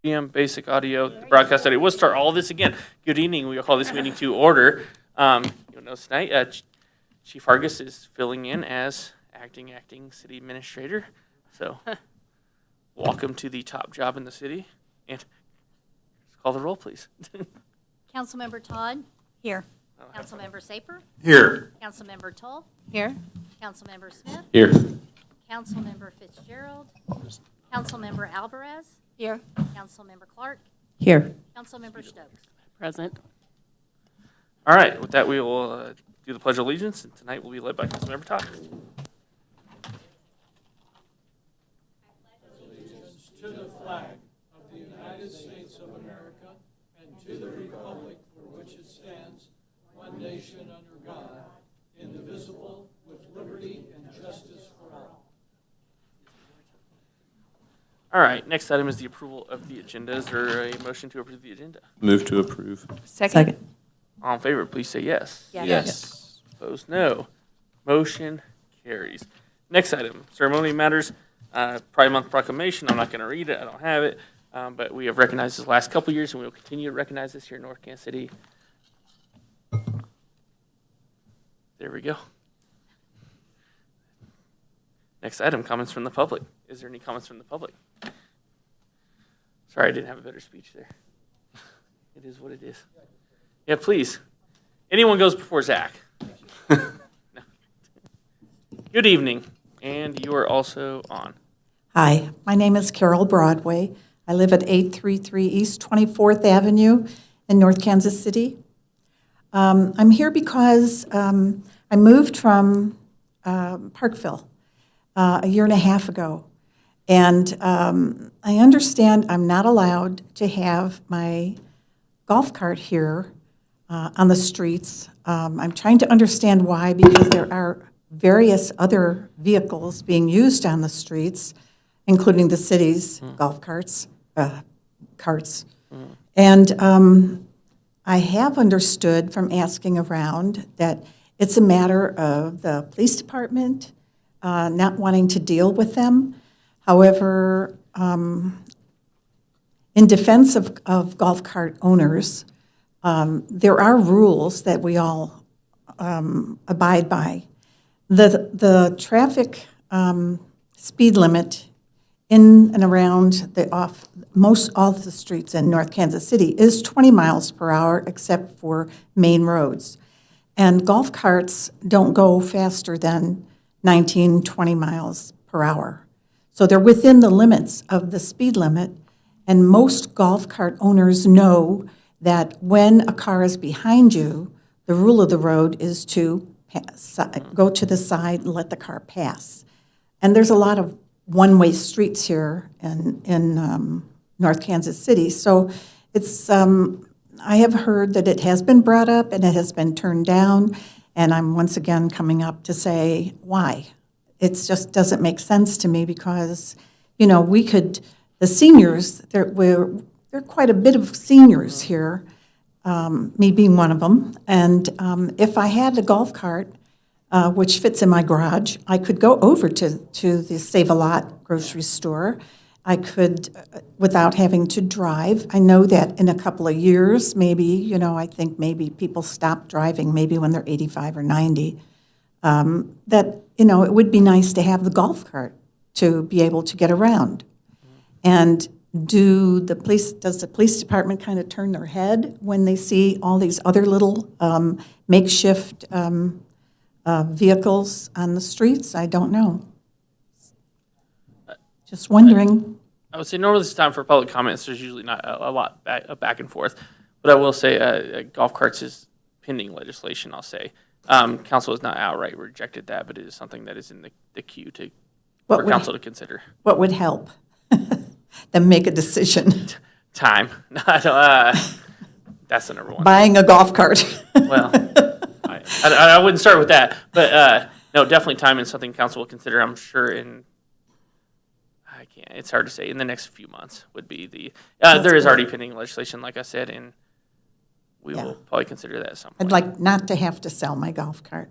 PM basic audio, the broadcast audio. We'll start all this again. Good evening. We'll call this meeting to order. You'll notice tonight, Chief Hargis is filling in as acting city administrator. So, welcome to the top job in the city. And call the roll, please. Councilmember Todd? Here. Councilmember Saper? Here. Councilmember Tull? Here. Councilmember Smith? Here. Councilmember Fitzgerald? Councilmember Alvarez? Here. Councilmember Clark? Here. Councilmember Stokes? Present. All right, with that, we will do the Pledge of Allegiance, and tonight will be led by Councilmember Todd. To the flag of the United States of America and to the republic for which it stands, one nation under God, indivisible, with liberty and justice for all. All right, next item is the approval of the agenda. Is there a motion to approve the agenda? Move to approve. Second. All in favor, please say yes. Yes. Opposed, no. Motion carries. Next item, ceremony matters. Pride Month proclamation. I'm not going to read it. I don't have it. But we have recognized this last couple years, and we will continue to recognize this here in North Kansas City. There we go. Next item, comments from the public. Is there any comments from the public? Sorry, I didn't have a better speech there. It is what it is. Yeah, please. Anyone goes before Zach. No. Good evening, and you are also on. Hi, my name is Carol Broadway. I live at 833 East 24th Avenue in North Kansas City. I'm here because I moved from Parkville a year and a half ago. And I understand I'm not allowed to have my golf cart here on the streets. I'm trying to understand why, because there are various other vehicles being used on the streets, including the city's golf carts. And I have understood from asking around that it's a matter of the police department not wanting to deal with them. However, in defense of golf cart owners, there are rules that we all abide by. The traffic speed limit in and around all of the streets in North Kansas City is 20 miles per hour, except for main roads. And golf carts don't go faster than 19, 20 miles per hour. So they're within the limits of the speed limit, and most golf cart owners know that when a car is behind you, the rule of the road is to go to the side and let the car pass. And there's a lot of one-way streets here in North Kansas City. So it's I have heard that it has been brought up and it has been turned down, and I'm once again coming up to say why. It just doesn't make sense to me because, the seniors, there are quite a bit of seniors here, me being one of them, and if I had a golf cart, which fits in my garage, I could go over to the Save-A-Lot grocery store. I could, without having to drive. I know that in a couple of years, maybe, I think maybe people stop driving maybe when they're 85 or 90, that, it would be nice to have the golf cart to be able to get around. And does the police department kind of turn their head when they see all these other little makeshift vehicles on the streets? I don't know. Just wondering. I would say normally this is time for public comments. There's usually not a lot back and forth. But I will say golf carts is pending legislation, I'll say. Council has not outright rejected that, but it is something that is in the queue for council to consider. What would help them make a decision? Time. That's the number one. Buying a golf cart. Well, I wouldn't start with that. But no, definitely time is something council will consider, I'm sure, it's hard to say, in the next few months would be there is already pending legislation, like I said, and we will probably consider that at some point. I'd like not to have to sell my golf cart.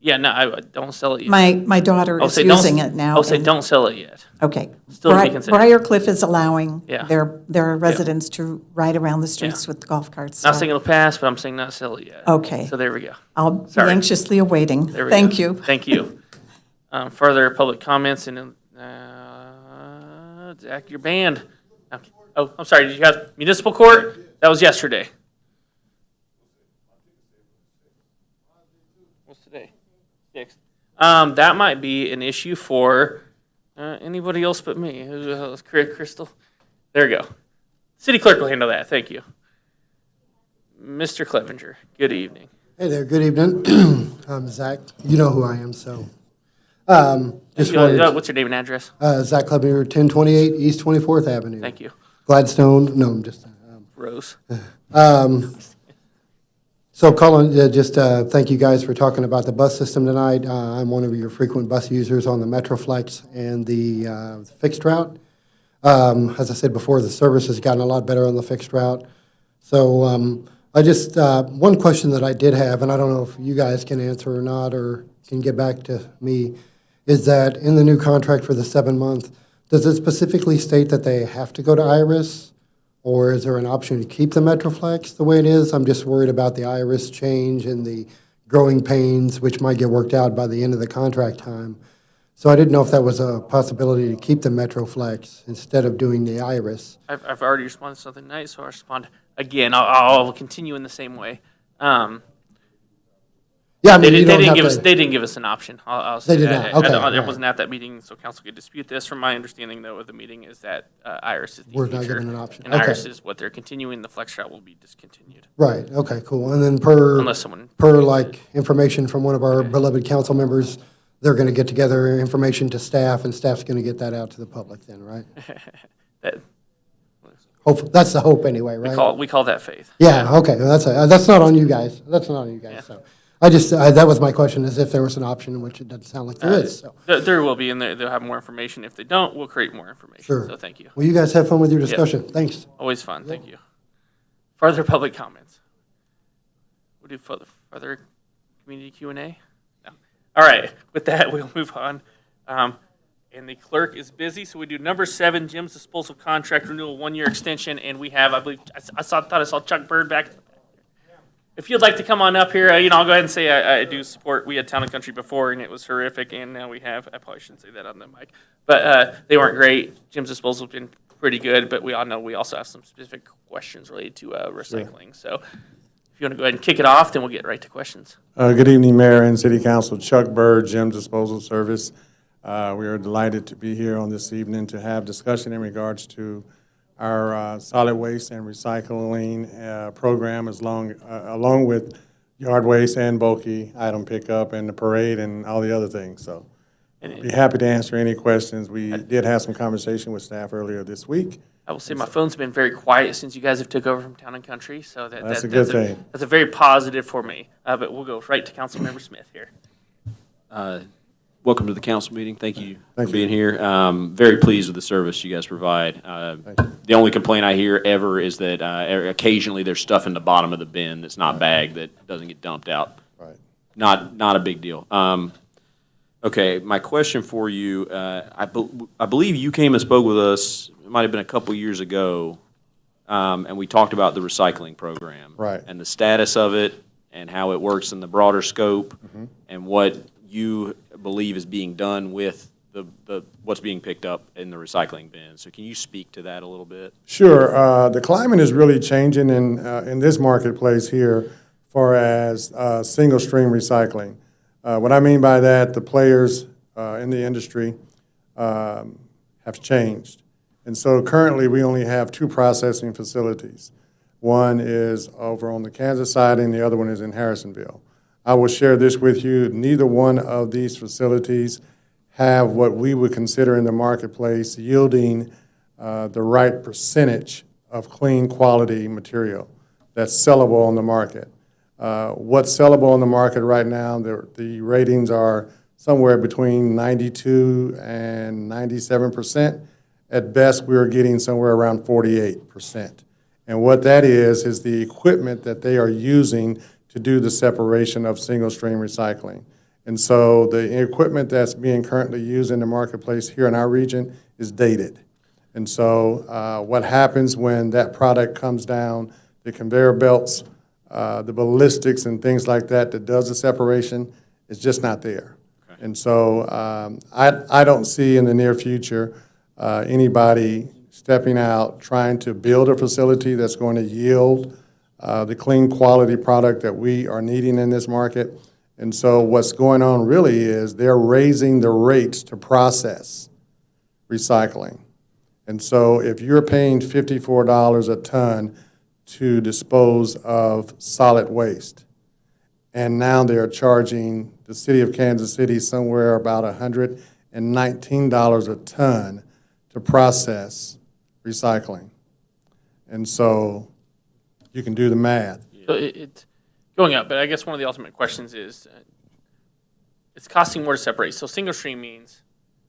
Yeah, no, I don't sell it yet. My daughter I'll is say don't- using it now. I'll say and- don't sell it yet. Okay. Still to be considered. Briarcliff is allowing Yeah. their residents to ride around the streets with golf carts. Not so saying it'll pass, but I'm saying not sell it yet. Okay. So there we go. I'll be Sorry. anxiously awaiting. There we Thank go. you. Thank you. Further public comments and, Zach, your band. Okay. Oh, I'm sorry, did you have municipal court? That was yesterday. What's today? 6th. That might be an issue for anybody else but me. Crystal. There you go. City clerk will handle that. Thank you. Mr. Clevenger, good evening. Hey there, good evening. I'm Zach. You know who I am, so. Just wanted, What's your name and address? Zach Clevenger, 1028 East 24th Avenue. Thank you. Gladstone, no, I'm just. Rose. So Colin, just thank you guys for talking about the bus system tonight. I'm one of your frequent bus users on the Metroflex and the fixed route. As I said before, the service has gotten a lot better on the fixed route. So I just, one question that I did have, and I don't know if you guys can answer or not, or can get back to me, is that in the new contract for the 7-month, does it specifically state that they have to go to Iris? Or is there an option to keep the Metroflex the way it is? I'm just worried about the Iris change and the growing pains, which might get worked out by the end of the contract time. So I didn't know if that was a possibility to keep the Metroflex instead of doing the Iris. I've already responded to something nice, so I'll respond again. I'll continue in the same way. Yeah, I They mean, you don't didn't have give us. to. They didn't give us an option. I'll say They did that. not. Okay, I right. wasn't at that meeting, so council could dispute this. From my understanding, though, of the meeting is that Iris is the We're not future, given an option. and Okay. Iris is what they're continuing. The flex route will be discontinued Right, okay, cool. And then unless someone. per like information from one of our beloved council members, they're going to get together information to staff, and staff's going to get that out to the public then, right? That, Hope, that's the hope anyway, right? we call that faith. Yeah, okay, well, that's not on you guys. That's not on you Yeah. guys, so. I just, that was my question, is if there was an option, which it doesn't sound like there is, so. There will be, and they'll have more information. If they don't, we'll create more information. Sure. So thank you. Well, you guys have fun with your discussion. Thanks. Always fun. Thank you. Further public comments. We'll do further community Q&A. No. All right. With that, we'll move on. And the clerk is busy, so we do number 7, Jim's disposal contract renewal 1-year extension, and we have, I believe, thought I saw Chuck Bird back. If you'd like to come on up here, I'll go ahead and say I do support. We had Town and Country before, and it was horrific, and now we have. I probably shouldn't say that on the mic, but they weren't great. Jim's disposal's been pretty good, but we all know we also have some specific questions related to recycling. So if you want to go ahead and kick it off, then we'll get right to questions. Good evening, Mayor and City Council. Chuck Bird, Jim Disposal Service. We are delighted to be here on this evening to have discussion in regards to our solid waste and recycling program, along with yard waste and bulky item pickup and the parade and all the other things. So I'd be happy to answer any questions. We did have some conversation with staff earlier this week. I will say my phone's been very quiet since you guys have took over from Town and Country, so That's a good thing. That's a very positive for me. But we'll go right to Councilmember Smith here. Welcome to the council meeting. Thank you Thank for being here. Very pleased with the service you guys provide. The only complaint I hear ever is that occasionally there's stuff in the bottom of the bin that's not bagged that doesn't get dumped out. Right. Not a big deal. Okay, my question for you, I believe you came and spoke with us, it might have been a couple years ago, and we talked about the recycling program. Right. And the status of it, and how it works in the broader scope, and what you believe is being done with the what's being picked up in the recycling bin. So can you speak to that a little bit? Sure. The climate is really changing in this marketplace here far as single-stream recycling. What I mean by that, the players in the industry have changed. And so currently, we only have 2 processing facilities. One is over on the Kansas side, and the other one is in Harrisonville. I will share this with you. Neither one of these facilities have what we would consider in the marketplace yielding the right percentage of clean quality material that's sellable on the market. What's sellable on the market right now, the ratings are somewhere between 92 and 97%. At best, we're getting somewhere around 48%. And what that is the equipment that they are using to do the separation of single-stream recycling. And so the equipment that's being currently used in the marketplace here in our region is dated. And so what happens when that product comes down, the conveyor belts, the ballistics and things like that that does the separation, is just not there. And so I don't see in the near future anybody stepping out, trying to build a facility that's going to yield the clean quality product that we are needing in this market. And so what's going on really is they're raising the rates to process recycling. And so if you're paying $54 a ton to dispose of solid waste, and now they're charging the city of Kansas City somewhere about $119 a ton to process recycling. And so you can do the math. So it's going up, but I guess one of the ultimate questions is, it's costing more to separate. So single stream means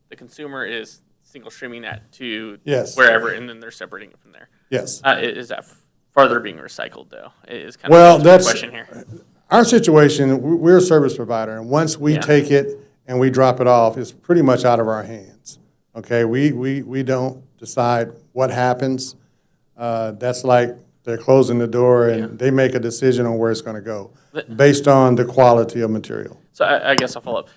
the consumer is single streaming that to Yes. wherever, and then they're separating it from there. Yes. Is that farther being recycled, though? Is kind Well, of the that's- question here. Our situation, we're a service provider, and once we Yeah. take it and we drop it off, it's pretty much out of our hands. Okay, we don't decide what happens. That's like they're closing the door and they make a decision on where it's going to go based on the quality of material. So I guess I'll follow up.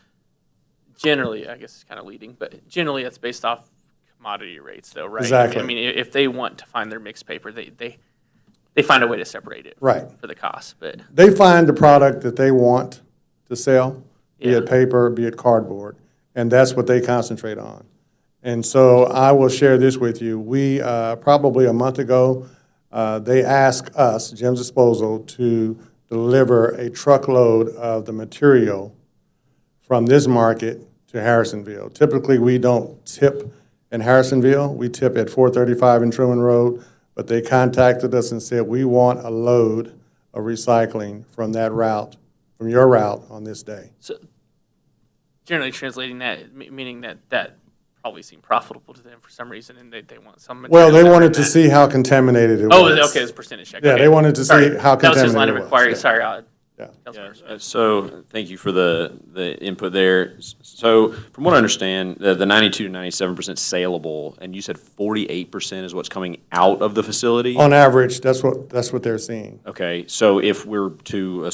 Generally, I guess it's kind of leading, but generally it's based off commodity rates, though, right? Exactly. I mean, if they want to find their mixed paper, they find a way to separate it Right. for the cost. But They find the product that they want to sell, be it Yeah. paper, be it cardboard, and that's what they concentrate on. And so I will share this with you. We, probably a month ago, they asked us, Jim's Disposal, to deliver a truckload of the material from this market to Harrisonville. Typically, we don't tip in Harrisonville. We tip at 435 in Truman Road, but they contacted us and said, we want a load of recycling from that route, from your route on this day. so generally translating that, meaning that probably seemed profitable to them for some reason, and they want some Well, material they separate wanted to that. see how contaminated it Oh, was. okay, it's percentage check. Yeah, Okay. they wanted to see Sorry. how That was his line contaminated of it was. inquiry. Yeah. Sorry, Yeah. Councilmember. So thank you for the input there. So from what I understand, the 92 to 97% saleable, and you said 48% is what's coming out of the facility? On average, that's what they're seeing. Okay, so if we're to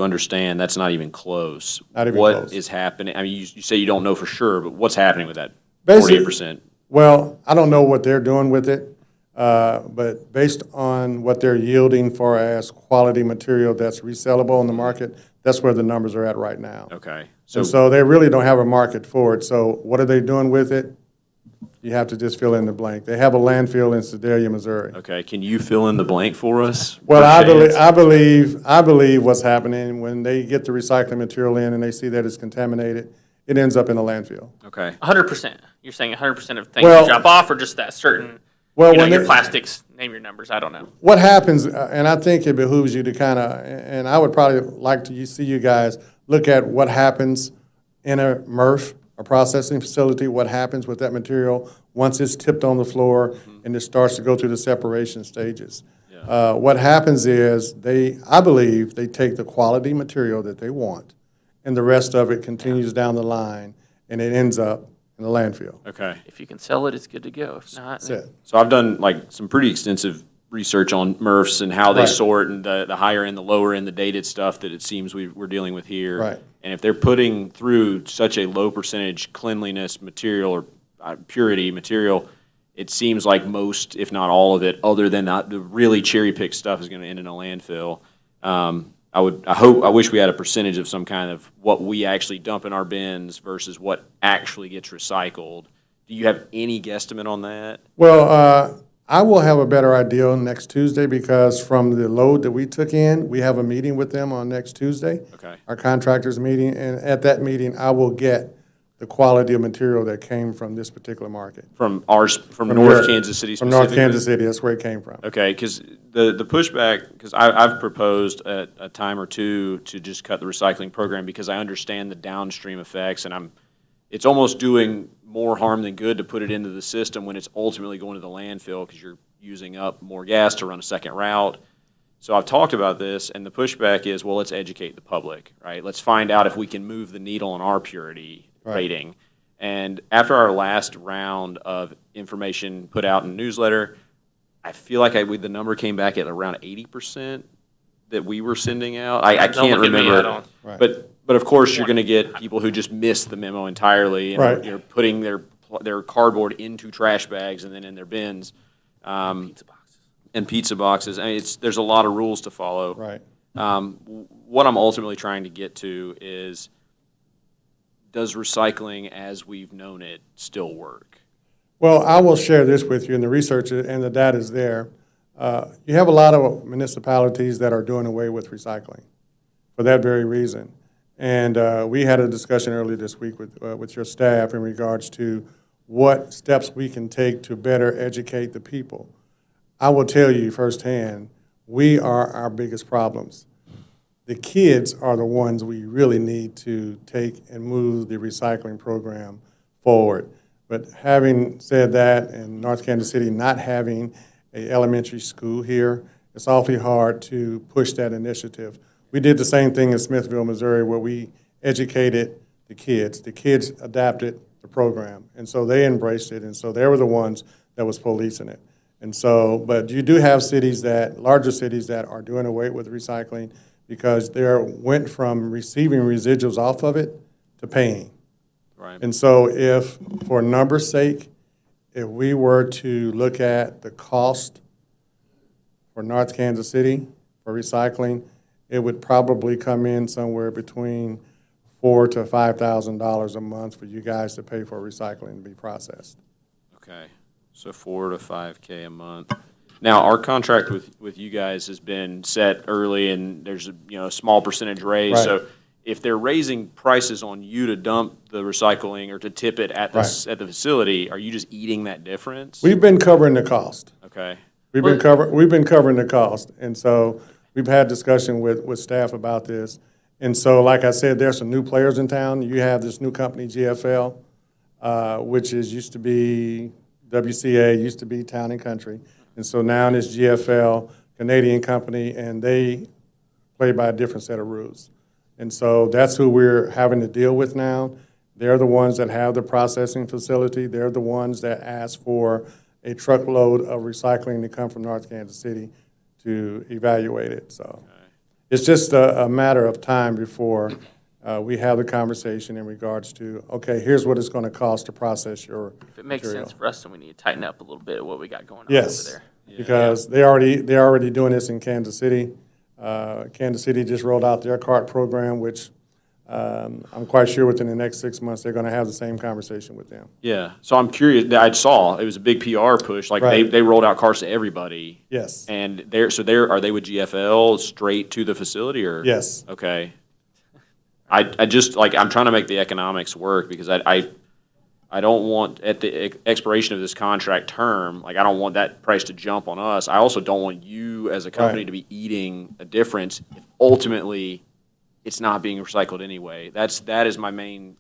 understand, that's not even close. Not even What close. is happening? I mean, you say you don't know for sure, but what's happening with that Basically- 48%? Well, I don't know what they're doing with it, but based on what they're yielding for as quality material that's resellable in the market, that's where the numbers are at right now. Okay, And so they really don't have a market for it. So what are they doing with it? You have to just fill in the blank. They have a landfill in Sedalia, Missouri. okay, can you fill in the blank for us? Well, Perchance? I believe what's happening when they get the recycling material in and they see that it's contaminated, it ends up in a landfill. Okay, 100%. You're saying 100% of things Well- you drop off, or just that certain, Well, you know, when your they- plastics, name your numbers, I don't know. What happens, and I think it behooves you to kind of, and I would probably like to see you guys look at what happens in a MRF, a processing facility, what happens with that material once it's tipped on the floor and it starts to go through the separation stages. What happens is I believe they take the quality material that they want, and the rest of it continues down the line, and it ends up in the landfill. okay. If you can sell it, it's good to go. If not, That's it. So I've done like some pretty extensive research on MRFs and how they Right. sort and the higher end, the lower end, the dated stuff that it seems we're dealing with here. Right. And if they're putting through such a low percentage cleanliness material or purity material, it seems like most, if not all of it, other than the really cherry picked stuff, is going to end in a landfill. I wish we had a percentage of some kind of what we actually dump in our bins versus what actually gets recycled. Do you have any guesstimate on that? Well, I will have a better idea next Tuesday because from the load that we took in, we have a meeting with them on next Tuesday. Okay. Our contractors meeting, and at that meeting, I will get the quality of material that came from this particular market. From From North your- Kansas City From specifically? North Kansas City, that's where it came from. Okay, because the pushback, because I've proposed a time or two to just cut the recycling program because I understand the downstream effects, and it's almost doing more harm than good to put it into the system when it's ultimately going to the landfill because you're using up more gas to run a second route. So I've talked about this, and the pushback is, well, let's educate the public, right? Let's find out if we can move the needle on our purity rating. And after our last round of information put out in newsletter, I feel like the number came back at around 80% that we were sending out. I Don't can't look at me, I remember. don't. But of course, you're going to get people who just miss the memo entirely and Right. you're putting their cardboard into trash bags and then in their bins. Pizza boxes. And pizza boxes. I mean, there's a lot of rules to follow. Right. What I'm ultimately trying to get to is, does recycling as we've known it still work? Well, I will share this with you, and the research and the data is there. You have a lot of municipalities that are doing away with recycling for that very reason. And we had a discussion earlier this week with your staff in regards to what steps we can take to better educate the people. I will tell you firsthand, we are our biggest problems. The kids are the ones we really need to take and move the recycling program forward. But having said that, in North Kansas City not having an elementary school here, it's awfully hard to push that initiative. We did the same thing in Smithville, Missouri, where we educated the kids. The kids adapted the program, and so they embraced it, and so they were the ones that was policing it. And so, but you do have larger cities that are doing away with recycling because they went from receiving residuals off of it to paying. Right. And so if, for numbers' sake, if we were to look at the cost for North Kansas City for recycling, it would probably come in somewhere between $4,000 to $5,000 a month for you guys to pay for recycling to be processed. Okay, so 4 to 5K a month. Now, our contract with you guys has been set early, and there's a small percentage raise. Right. So if they're raising prices on you to dump the recycling or to tip it at the at the facility, are you just eating that difference? We've been covering the cost. Okay. We've been covering the cost, and so we've had discussion with staff about this. And so, like I said, there's some new players in town. You have this new company, GFL, which used to be WCA, used to be Town and Country. And so now it's GFL, Canadian company, and they play by a different set of rules. And so that's who we're having to deal with now. They're the ones that have the processing facility. They're the ones that ask for a truckload of recycling to come from North Kansas City to evaluate it. So it's just a matter of time before we have the conversation in regards to, okay, here's what it's going to cost to process your If it makes material. sense for us, then we need to tighten up a little bit of what we got going on over Yes, there. because they're already doing this in Kansas City. Kansas City just rolled out their CART program, which I'm quite sure within the next 6 months, they're going to have the same conversation with them. Yeah, so I'm curious, I saw, it was a big PR push, like Right. they rolled out carts to are Yes, they with GFL straight to the facility, or? yes. Okay. I just, like, I'm trying to make the economics work, because I don't want, at the expiration of this contract term, like, I don't want that price to jump on us. I also don't want you as a company Right. to be eating a difference if ultimately it's not being recycled anyway. That is my main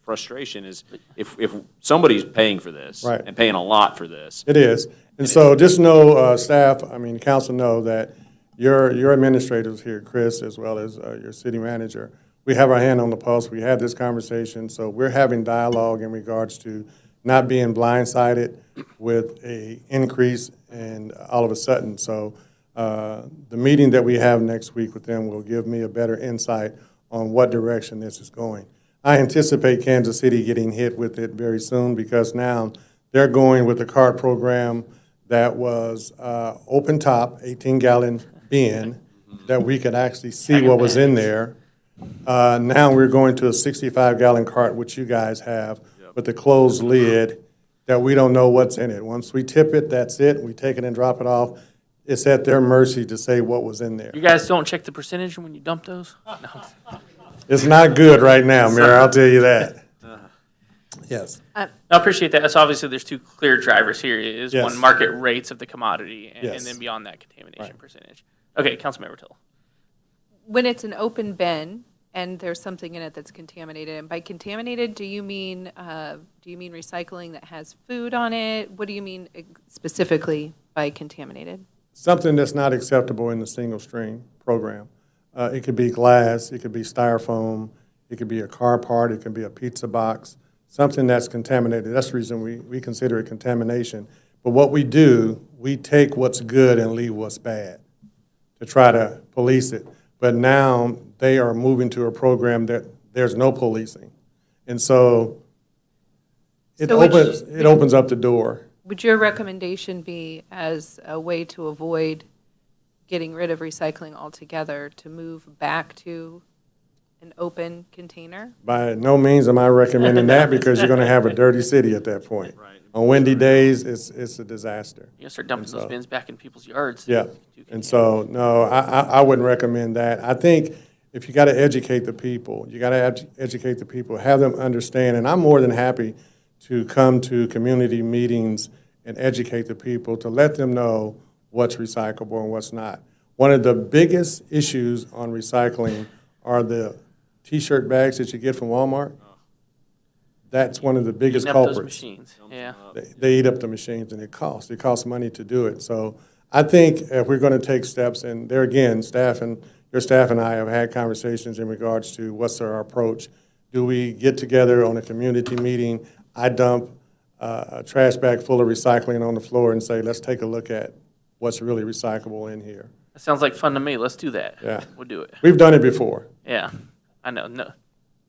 frustration, is if somebody's paying for this. Right. And paying a lot for this. It is. And so just know, staff, council know that your administrators here, Chris, as well as your city manager, we have our hand on the pulse. We had this conversation, so we're having dialogue in regards to not being blindsided with a increase and all of a sudden. So the meeting that we have next week with them will give me a better insight on what direction this is going. I anticipate Kansas City getting hit with it very soon, because now they're going with a CART program that was open top, 18-gallon bin, that we could actually see what was in there. Now we're going to a 65-gallon cart, which you guys have, with the closed lid, that we don't know what's in it. Once we tip it, that's it. We take it and drop it off. It's at their mercy to say what was in there. You guys don't check the percentage when you dump those? No. It's not good right now, Mayor, I'll tell you that. Yes. I appreciate that. So obviously, there's two clear drivers here. Is Yes. one, market rates of the commodity, and Yes. then beyond that, contamination Right. percentage. Okay, Councilmember Till. When it's an open bin and there's something in it that's contaminated, and by contaminated, do you mean recycling that has food on it? What do you mean specifically by contaminated? something that's not acceptable in the single stream program. It could be glass, it could be styrofoam, it could be a car part, it could be a pizza box, something that's contaminated. That's the reason we consider it contamination. But what we do, we take what's good and leave what's bad to try to police it. But now they are moving to a program that there's no policing. And so it So opens up the door. Would your recommendation be, as a way to avoid getting rid of recycling altogether, to move back to an open container? By no means am I recommending that, because you're going to have a dirty city at that point. On windy days, it's a disaster. You start dumping those bins back in people's yards. Yeah, and so, no, I wouldn't recommend that. I think if you got to educate the people, you got to educate the people, have them understand, and I'm more than happy to come to community meetings and educate the people, to let them know what's recyclable and what's not. One of the biggest issues on recycling are the T-shirt bags that you get from Walmart. That's one of the biggest Eating up those culprits. machines, yeah. They eat up the machines, and it costs money to do it. So I think if we're going to take steps, and there again, your staff and I have had conversations in regards to what's our approach. Do we get together on a community meeting? I dump a trash bag full of recycling on the floor and say, let's take a look at what's really recyclable in here. That sounds like fun to me. Let's do that. Yeah. We'll do it. We've done it before. Yeah, I know. No,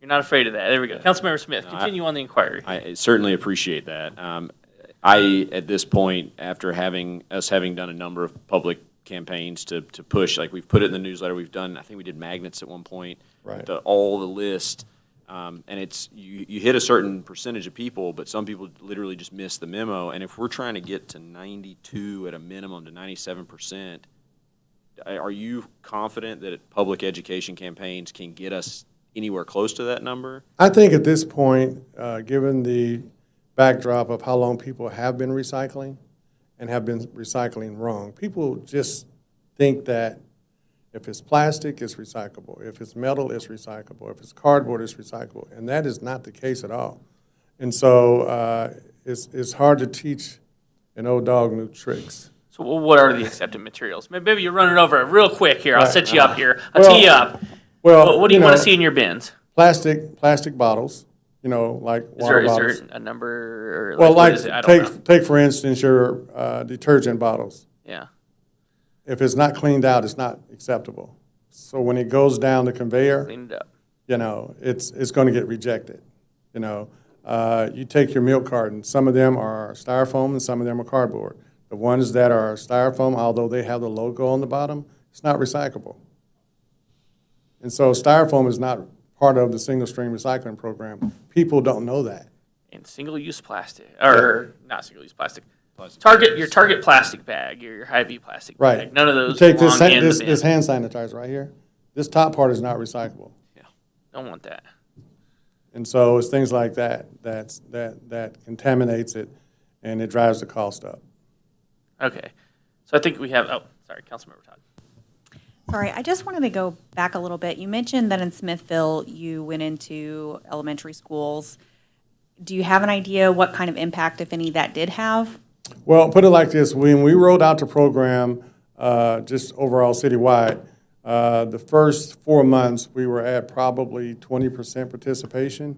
you're not afraid of that. There we go. Councilmember Smith, continue on the inquiry. I certainly appreciate that. I, at this point, after having done a number of public campaigns to push, like we've put it in the newsletter, we've done, I think we did magnets at one point. Right. All the list, and it's, you hit a certain percentage of people, but some people literally just miss the memo. And if we're trying to get to 92 at a minimum to 97%, are you confident that public education campaigns can get us anywhere close to that number? I think at this point, given the backdrop of how long people have been recycling and have been recycling wrong, people just think that if it's plastic, it's recyclable. If it's metal, it's recyclable. If it's cardboard, it's recyclable. And that is not the case at all. And so it's hard to teach an old dog new tricks. So what are the accepted materials? Maybe you run it over real quick here. I'll Right. set you up here. I'll Well- tee you up. Well, What do you want know, to see in your bins? Plastic bottles, like Is water there bottles. a number? Or Well, what is it? I don't know. take for instance your detergent bottles. Yeah. If it's not cleaned out, it's not acceptable. So when it goes down the conveyor, Clean it up. it's going to get rejected. You take your milk cartons. Some of them are styrofoam and some of them are cardboard. The ones that are styrofoam, although they have the logo on the bottom, it's not recyclable. And so styrofoam is not part of the single stream recycling program. People don't know that. And single-use plastic, or not single-use plastic. Your Target plastic bag, your Hy-Vee plastic Right. bag. None of those You take this, belong in the this, bin. this hand sanitizer right here. This top part is not recyclable. Don't want that. And so it's things like that that contaminates it, and it drives the cost up. Okay. So I think we have, sorry, Councilmember Todd. Sorry, I just wanted to go back a little bit. You mentioned that in Smithville, you went into elementary schools. Do you have an idea what kind of impact, if any, that did have? Well, put it like this, when we rolled out the program, just overall citywide, the first 4 months, we were at probably 20% participation.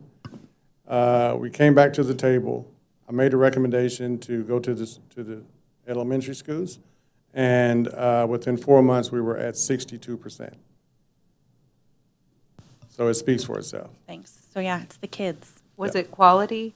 We came back to the table. I made a recommendation to go to the elementary schools, and within 4 months, we were at 62%. So it speaks for itself. Thanks. So yeah, it's the kids. Was it quality?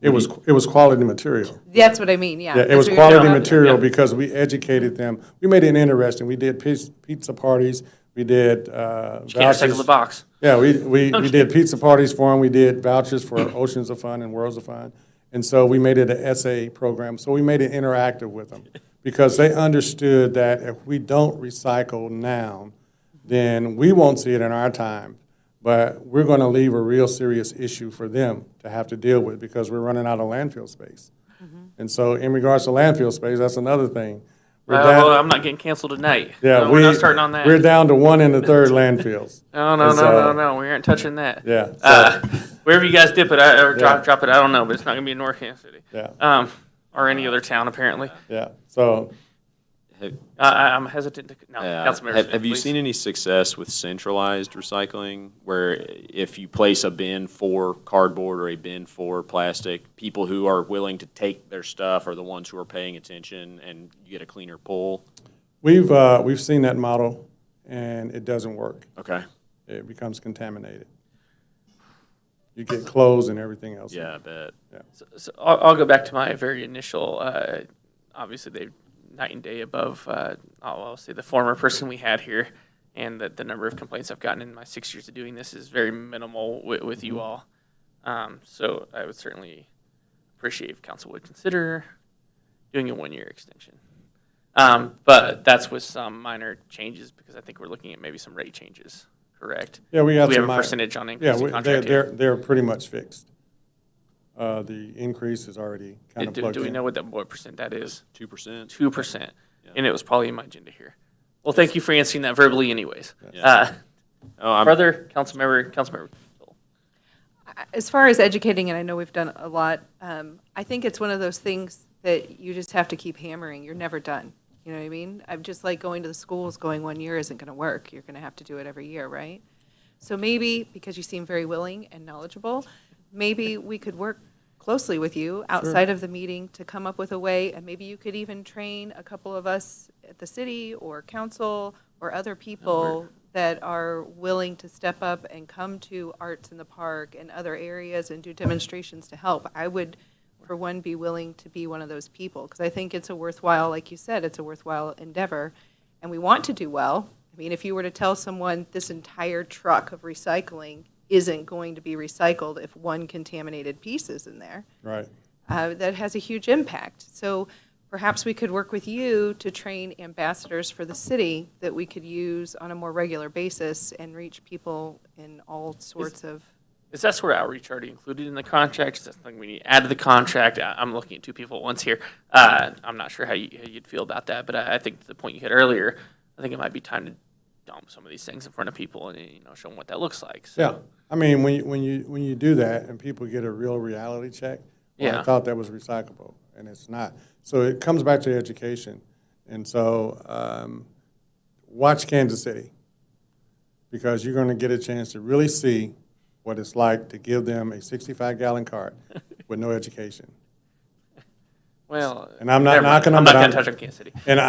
It was quality material. That's what I mean, yeah. Yeah, it That's was what you're quality talking- material because we educated them. We made it interesting. We did pizza parties. We did You can't recycle vouchers. the box. Yeah, we did pizza parties for them. We did vouchers for Oceans of Fun and Worlds of Fun. And so we made it an essay program. So we made it interactive with them because they understood that if we don't recycle now, then we won't see it in our time. But we're going to leave a real serious issue for them to have to deal with because we're running out of landfill space. And so in regards to landfill space, that's another thing. We're down- Well, I'm not getting canceled tonight. yeah, No, we're not starting on that. We're down to 1 1/3 landfills. No, And so- we aren't touching that. Yeah, so- Wherever you guys dip it, or Yeah. drop it, I don't know, but it's not gonna be in North Kansas City. Yeah. Or any other town, apparently. Yeah, so I'm hesitant to, no, Councilmember Smith, Have you please. seen any success with centralized recycling, where if you place a bin for cardboard or a bin for plastic, people who are willing to take their stuff are the ones who are paying attention, and you get a cleaner pull? We've seen that model, and it doesn't work. Okay. It becomes contaminated. You get clothes and everything else. Yeah, I bet. So I'll go back to my very initial, obviously they're night and day above, I'll say the former person we had here, and the number of complaints I've gotten in my 6 years of doing this is very minimal with you all. So I would certainly appreciate if council would consider doing a 1-year extension. But that's with some minor changes, because I think we're looking at maybe some rate changes, correct? Yeah, we got We have some a minor- percentage on Yeah, increasing contract here. they're pretty much fixed. The increase is already kind of plugged Do we in. know what percent that is? 2%? 2%. And it was probably in my agenda here. Well, thank you for answering that verbally anyways. Yeah. Oh, I'm- Brother, Councilmember. As far as educating, and I know we've done a lot, I think it's one of those things that you just have to keep hammering. You're never done. You know what I mean? I'm just like going to the schools, going 1 year isn't going to work. You're going to have to do it every year, right? So maybe, because you seem very willing and knowledgeable, maybe we could work closely with you outside of the meeting to come up with a way, and maybe you could even train a couple of us at the city or council or other people that are willing to step up and come to Arts in the Park and other areas and do demonstrations to help. I would, for one, be willing to be one of those people, because I think it's a worthwhile, like you said, it's a worthwhile endeavor, and we want to do well. I mean, if you were to tell someone this entire truck of recycling isn't going to be recycled if one contaminated piece is in there, Right. that has a huge impact. So perhaps we could work with you to train ambassadors for the city that we could use on a more regular basis and reach people in all sorts of. Is that sort of outreach already included in the contract? Is that something we need to add to the contract? I'm looking at two people at once here. I'm not sure how you'd feel about that, but I think the point you had earlier, I think it might be time to dump some of these things in front of people and show them what that looks like. So. Yeah. I mean, when you do that and people get a real reality check, well, Yeah. I thought that was recyclable, and it's not. So it comes back to education. And so watch Kansas City, because you're going to get a chance to really see what it's like to give them a 65-gallon cart with no education. Well, And I'm not never mind. knocking them, I'm not but going I'm- to touch on Kansas City. And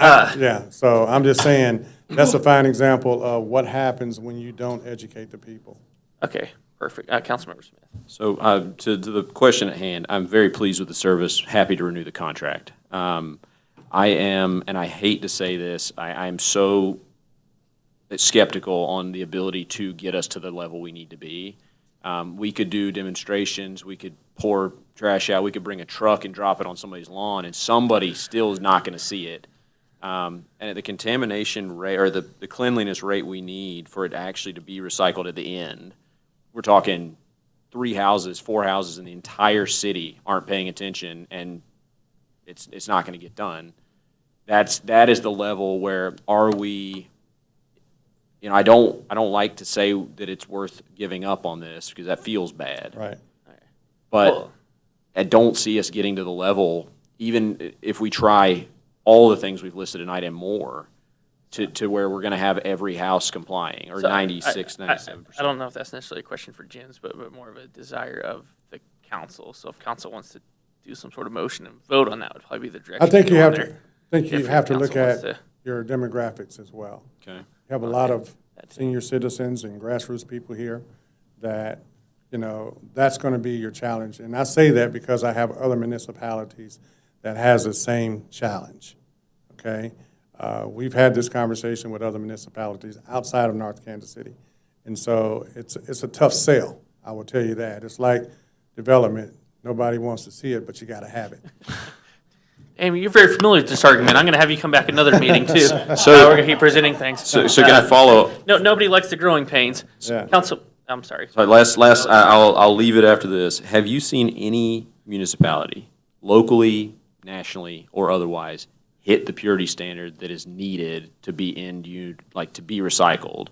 yeah, so I'm just saying, that's a fine example of what happens when you don't educate the people. Okay, perfect. Councilmember Smith. So to the question at hand, I'm very pleased with the service, happy to renew the contract. I am, and I hate to say this, I am so skeptical on the ability to get us to the level we need to be. We could do demonstrations, we could pour trash out, we could bring a truck and drop it on somebody's lawn, and somebody still is not going to see it. And at the contamination rate, or the cleanliness rate we need for it actually to be recycled at the end, we're talking 3 houses, 4 houses in the entire city aren't paying attention, and it's not going to get done. That is the level where are we? I don't like to say that it's worth giving up on this, because that feels bad. Right. But Well- I don't see us getting to the level, even if we try all the things we've listed tonight and more, to where we're going to have every house complying, or So 97%. I don't know if that's necessarily a question for Jens, but more of a desire of the council. So if council wants to do some sort of motion and vote on that, would probably be the direction. I think to you go have on to, there. look council wants at to- your demographics as well. Okay. You have a lot of That's it. senior citizens and grassroots people here that, that's going to be your challenge. And I say that because I have other municipalities that has the same challenge, okay? We've had this conversation with other municipalities outside of North Kansas City. And so it's a tough sell, I will tell you that. It's like development. Nobody wants to see it, but you got to have it. Amy, you're very familiar with this argument. I'm going to have you come back another meeting too. So we're going to keep presenting things. So can I follow? No, nobody likes the growing pains. Yeah. Council, I'm sorry. Sorry, I'll leave it after this. Have you seen any municipality, locally, nationally, or otherwise, hit the purity standard that is needed to be to be recycled?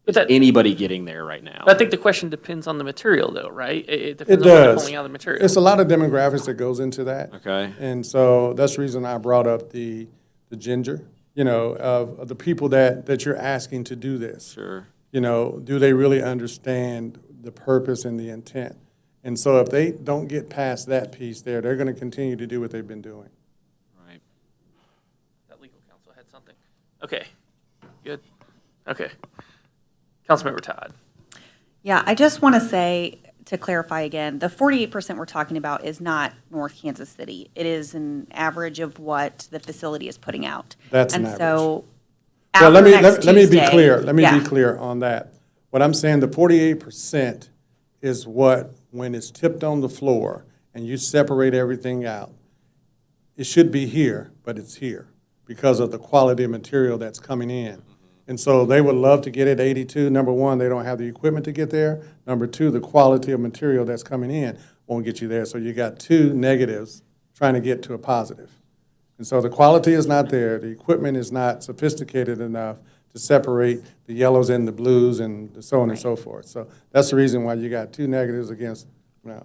But that, Anybody getting there right now? I think the question depends on the material, though, right? It It depends on what they're does. pulling out of the material. It's a lot of demographics that goes into that. Okay. And so that's the reason I brought up the the ginger, you know, of the people that you're asking to do this. Sure. You know, do they really understand the purpose and the intent? And so if they don't get past that piece there, they're going to continue to do what they've been doing. Right. That legal counsel had something. Okay, good. Okay. Councilmember Todd. Yeah, I just want to say, to clarify again, the 48% we're talking about is not North Kansas City. It is an average of what the facility is putting out. That's an And so, Well, after next let me be Tuesday- clear. Let me Yeah. be clear on that. What I'm saying, the 48% is what, when it's tipped on the floor and you separate everything out, it should be here, but it's here because of the quality of material that's coming in. And so they would love to get it 82. Number one, they don't have the equipment to get there. Number two, the quality of material that's coming in won't get you there. So you got two negatives trying to get to a positive. And so the quality is not there. The equipment is not sophisticated enough to separate the yellows and the blues and so on and so forth. So that's the reason why you got two negatives against,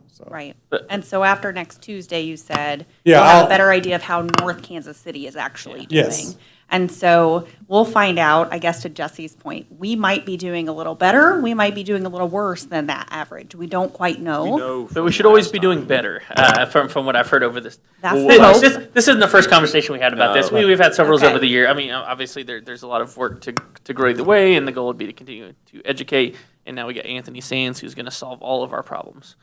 so. Right. And so after next Tuesday, you said Yeah, you'll have I'll- a better idea of how North Kansas City is actually doing. Yes. And so we'll find out, I guess to Jesse's point, we might be doing a little better, we might be doing a little worse than that average. We don't quite know. But we should always be doing better, from what I've heard over this. That's This- the hope. This isn't the first conversation we had about this. No. We've had several Okay. over the year. I mean, obviously, there's a lot of work to grow the way, and the goal would be to continue to educate. And now we got Anthony Sands, who's going to solve all of our problems.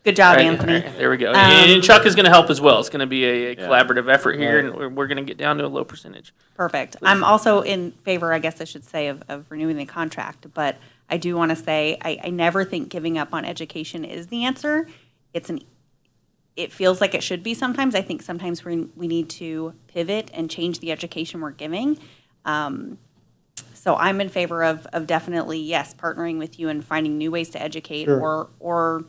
Good job, All right, Anthony. all right, there we go. And Chuck is going to help as well. It's going to be a collaborative effort here, and we're going to get down to a low percentage. Perfect. I'm also in favor, I guess I should say, of renewing the contract, but I do want to say, I never think giving up on education is the answer. It feels like it should be sometimes. I think sometimes we need to pivot and change the education we're giving. So I'm in favor of definitely, yes, partnering with you and finding new ways to educate Sure. or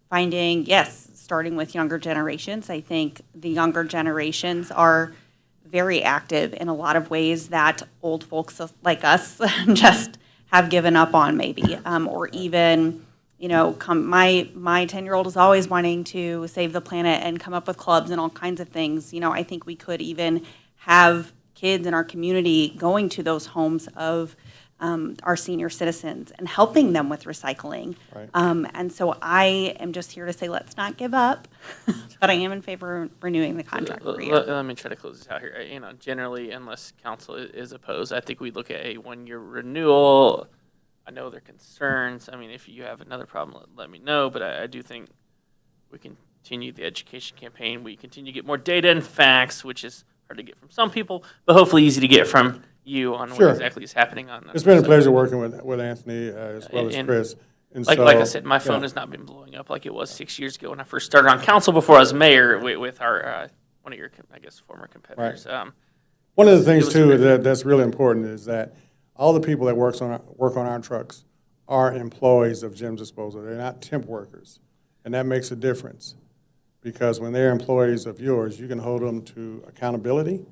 finding, yes, starting with younger generations. I think the younger generations are very active in a lot of ways that old folks like us just have given up on maybe, or even, you know, my 10-year-old is always wanting to save the planet and come up with clubs and all kinds of things. You know, I think we could even have kids in our community going to those homes of our senior citizens and helping them with recycling. Right. And so I am just here to say, let's not give up, but I am in favor of renewing the contract for you. Let me try to close this out here. You know, generally, unless council is opposed, I think we look at a one-year renewal. I know their concerns. I mean, if you have another problem, let me know. But I do think we continue the education campaign. We continue to get more data and facts, which is hard to get from some people, but hopefully easy to get from you on Sure. what exactly is happening on. It's been a so- pleasure working with Anthony as well as And- Chris. And Like so, I said, my phone yeah. has not been blowing up like it was 6 years ago when I first started on council before I was mayor with our one of your, I guess, former competitors. One of the things was too great. that's really important is that all the people that work on our trucks are employees of Jim's Disposal. They're not temp workers, and that makes a difference because when they're employees of yours, you can hold them to accountability.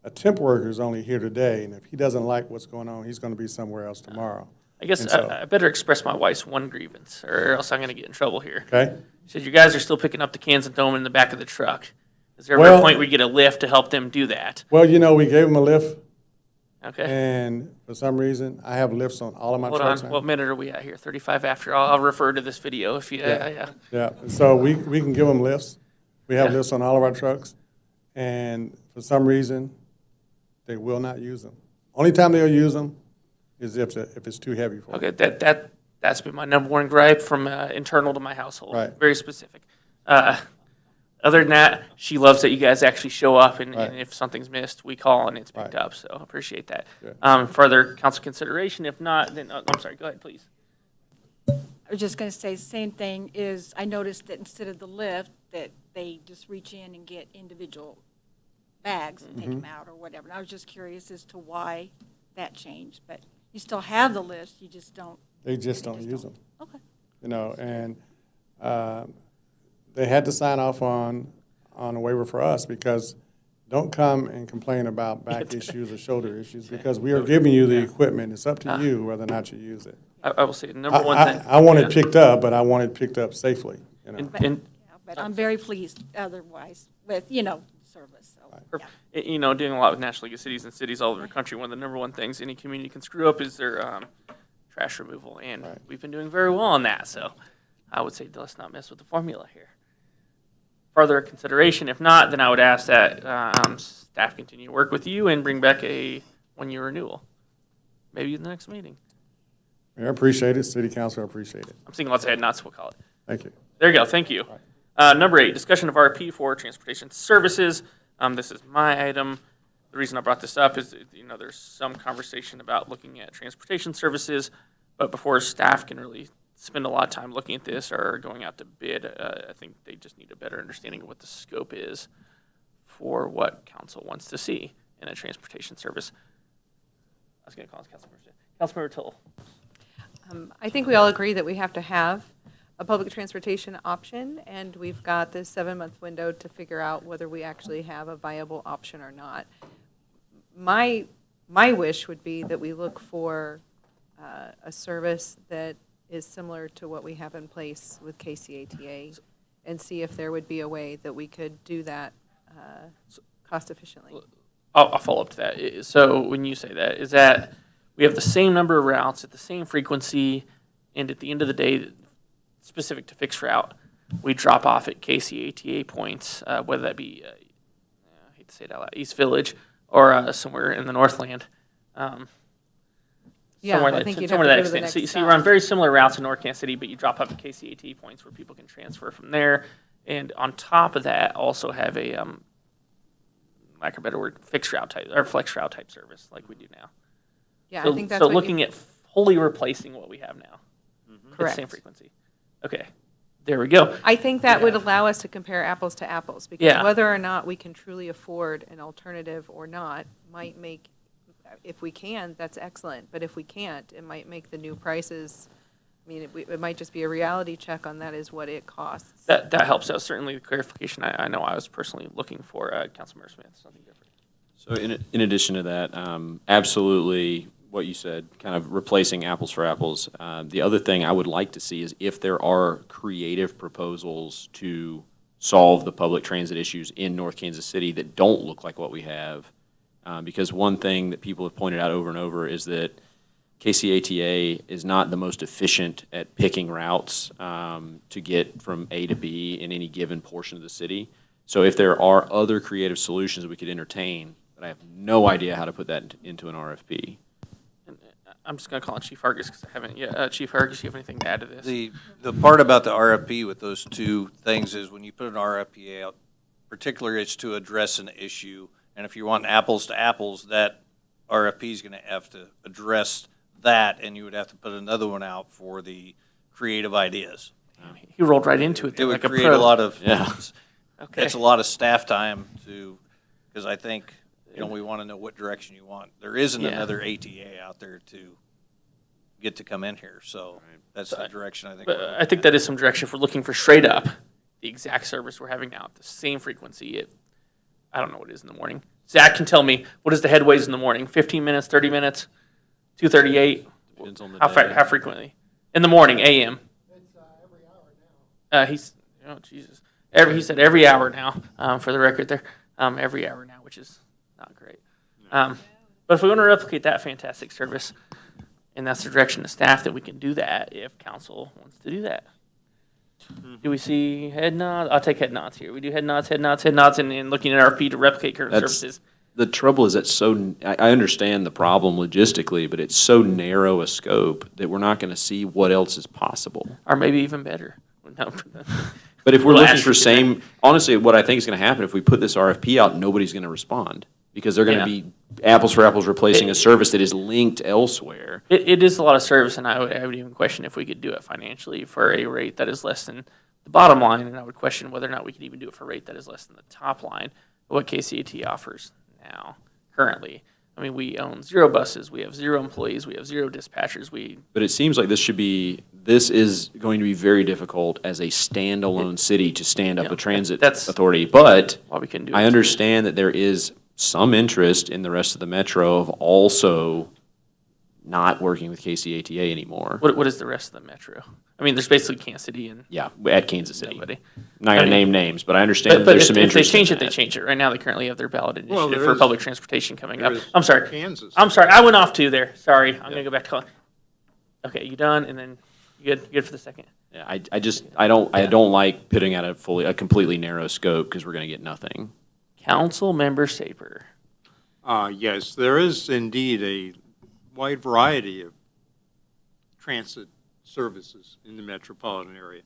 A temp worker is only here today, and if he doesn't like what's going on, he's going to be somewhere else tomorrow. I guess And so- I better express my wife's one grievance, or else I'm going to get in trouble here. Okay? She said, "You guys are still picking up the cans and throwing them in the back of the truck. Is there ever Well- a point where you get a lift to help them do that?" Well, you know, we gave them a lift, Okay. and for some reason, I have lifts on all of my Hold trucks on. now. What minute are we at here? 35 after. I'll refer to this video if you. Yeah. Yeah, so we can give them lifts. We have Yeah. lifts on all of our trucks, and for some reason, they will not use them. Only time they'll use them is if it's too heavy for them. Okay. That's been my number one gripe from internal to my household. Right. Very specific. Other than that, she loves that you guys actually show up, and Right. if something's missed, we call and it's picked Right. up. So I appreciate that. Good. Further council consideration. If not, then I'm sorry. Go ahead, please. I was just going to say, the same thing is, I noticed that instead of the lift, that they just reach in and get individual bags and take them out or whatever. And I was just curious as to why that changed, but you still have the list, you just don't. They just don't use them, Okay. you know, and they had to sign off on a waiver for us because don't come and complain about back issues or shoulder issues because we are giving you the equipment. It's up to you whether or not you use it. I will say number one thing. I want it yeah. picked up, but I want it picked up safely, you know. And But I'm very pleased otherwise with, service, so. You know, doing a lot with National League of Cities and cities all over the country, one of the number one things any community can screw up is their trash removal, and we've been doing very well on that, so I would say let's not mess with the formula here. Further consideration, if not, then I would ask that staff continue to work with you and bring back a one-year renewal, maybe in the next meeting. I appreciate it. City council, I appreciate it. I'm seeing lots of head nods, we'll call it. Thank you. There you go, thank you. Number 8, discussion of RFP for transportation services. This is my item. The reason I brought this up is, you know, there's some conversation about looking at transportation services, but before staff can really spend a lot of time looking at this or going out to bid, I think they just need a better understanding of what the scope is for what council wants to see in a transportation service. I was going to call this Councilmember Tittle. I think we all agree that we have to have a public transportation option, and we've got this 7-month window to figure out whether we actually have a viable option or not. My wish would be that we look for a service that is similar to what we have in place with KCATA and see if there would be a way that we could do that cost efficiently. I'll follow up to that. So when you say that, is that we have the same number of routes at the same frequency, and at the end of the day, specific to fixed route, we drop off at KCATA points, whether that be, I hate to say it out loud, East Village or somewhere in the Northland. Yeah, somewhere I that, think you'd somewhere have to that go to the extent. So, next you run stop. very similar routes in North Kansas City, but you drop off at KCAT points where people can transfer from there. And on top of that, also have a, lack of a better word, fixed route type, or flex route type service like we do now. Yeah, So, I think that's so what looking at wholly replacing what we have now at the correct. same frequency. Okay, there we go. I think that would allow us to compare apples to apples, because Yeah. whether or not we can truly afford an alternative or not might make, if we can, that's excellent, but if we can't, it might make the new prices, I mean, it might just be a reality check on that is what it costs. That helps out. Certainly the clarification I know I was personally looking for, Councilmember Smith, something different. So in addition to that, absolutely what you said, kind of replacing apples for apples. The other thing I would like to see is if there are creative proposals to solve the public transit issues in North Kansas City that don't look like what we have. Because one thing that people have pointed out over and over is that KCATA is not the most efficient at picking routes to get from A to B in any given portion of the city. So if there are other creative solutions we could entertain, but I have no idea how to put that into an RFP. I'm just going to call on Chief Hargis because I haven't yet. Chief Hargis, you have anything to add to this? The part about the RFP with those two things is when you put an RFP out, particularly it's to address an issue, and if you want apples to apples, that RFP is going to have to address that, and you would have to put another one out for the creative ideas. He rolled right into it. It there would like create a pro. a lot of, Yeah. Okay. it's a lot of staff time to, because I think, we want to know what direction you want. There isn't Yeah. another ATA out there to get to come in here, so that's the direction I think. But we're I think that is some direction if we're looking for straight up the exact service we're having now at the same frequency. I don't know what it is in the morning. Zach can tell me what is the headways in the morning. 15 minutes, 30 minutes, 2:38. Depends on the How day. how frequently? In the morning, a.m. It's every hour now. Jesus. He said every hour now. For the record, there, every hour now, which is not great. But if we want to replicate that fantastic service, and that's the direction of staff, that we can do that if council wants to do that. Do we see head nods? I'll take head nods here. We do head nods, and looking at RFP to replicate current That's- services. The trouble is that I understand the problem logistically, but it's so narrow a scope that we're not going to see what else is possible. Or maybe even better. No. But if we're We'll looking ask for you honestly, what I think is going to happen if we put this RFP out, nobody's going to respond because they're going to Yeah. be apples for apples replacing a service that is linked elsewhere. It is a lot of service, and I would even question if we could do it financially for a rate that is less than the bottom line, and I would question whether or not we could even do it for a rate that is less than the top line of what KCAT offers now, currently. I mean, we own 0 buses, we have 0 employees, we have 0 dispatchers, But it seems like this is going to be very difficult as a standalone city to stand up Yeah, a transit that's authority. But why we couldn't do it. I understand that there is some interest in the rest of the metro of also not working with KCATA anymore. What is the rest of the metro? I mean, there's basically Kansas City and Yeah, at Kansas City. nobody. Not going to name names, but I understand But, that but there's if, some if they interest change in it, they that. change it. Right now, they currently have their ballot Well, initiative there for is- public transportation coming there up. is I'm sorry. Kansas. I'm sorry. I went off too there. Sorry. I'm gonna go back to calling. Okay, you done? And then you good for the second? Yeah, I don't like putting out a completely narrow scope because we're going to get nothing. Council Member Saper. Yes, there is indeed a wide variety of transit services in the metropolitan area.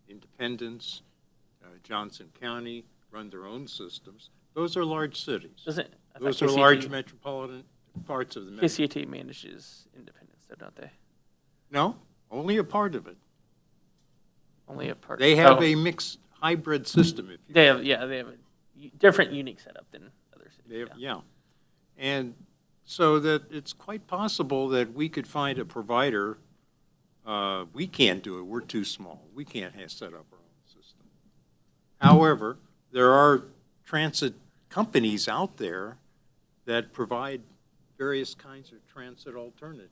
Independence, Johnson County run their own systems. Those are large cities. Doesn't I thought Those are KCAT large metropolitan parts of the metro. KCAT manages Independence, though, don't they? No, only a part of it. Only a part. They have Oh, a mixed hybrid system, if you They have they have a different, unique setup than other cities. They have- yeah. And so that it's quite possible that we could find a provider. We can't do it. We're too small. We can't set up our own system. However, there are transit companies out there that provide various kinds of transit alternatives.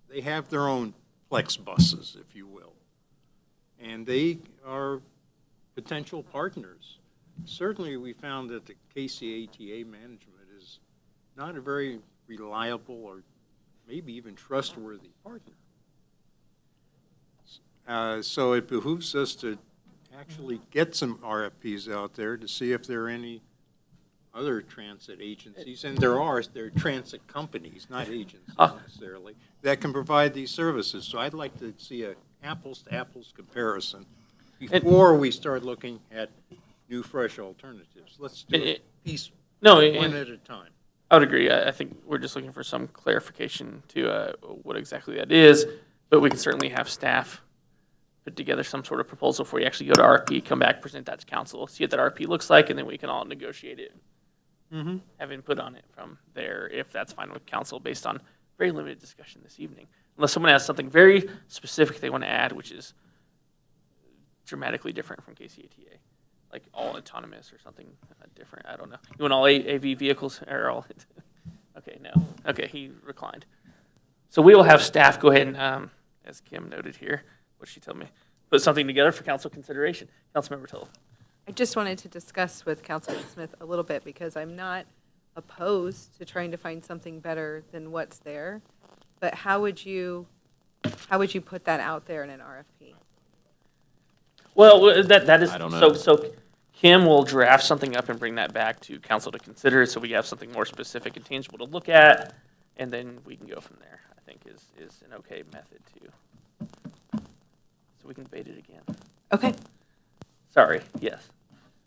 They have their own flex buses, if you will. And they are potential partners. Certainly, we found that the KCATA management is not a very reliable or maybe even trustworthy partner. So it behooves us to actually get some RFPs out there to see if there are any other transit agencies, and there are transit companies, not agencies necessarily, that can provide these services. So I'd like to see a apples-to-apples comparison before we start looking at new, fresh alternatives. Let's do it piece, No, one at a time. I would agree. I think we're just looking for some clarification to what exactly that is, but we can certainly have staff put together some sort of proposal before you actually go to RFP, come back, present that to council, see what that RFP looks like, and then we can all negotiate it. Have input on it from there, if that's fine with council, based on very limited discussion this evening. Unless someone has something very specific they want to add, which is dramatically different from KCATA, like all autonomous or something different. I don't know. You want all AV vehicles or all? Okay, no. Okay, he reclined. So we will have staff go ahead and, as Kim noted here, what she told me, put something together for council consideration. Councilmember Tilley. I just wanted to discuss with Councilman Smith a little bit, because I'm not opposed to trying to find something better than what's there, but how would you put that out there in an RFP? Well, that is, I don't know. so Kim will draft something up and bring that back to council to consider, so we have something more specific and tangible to look at, and then we can go from there, I think is an okay method too. So we can debate it again. Okay. Sorry, yes.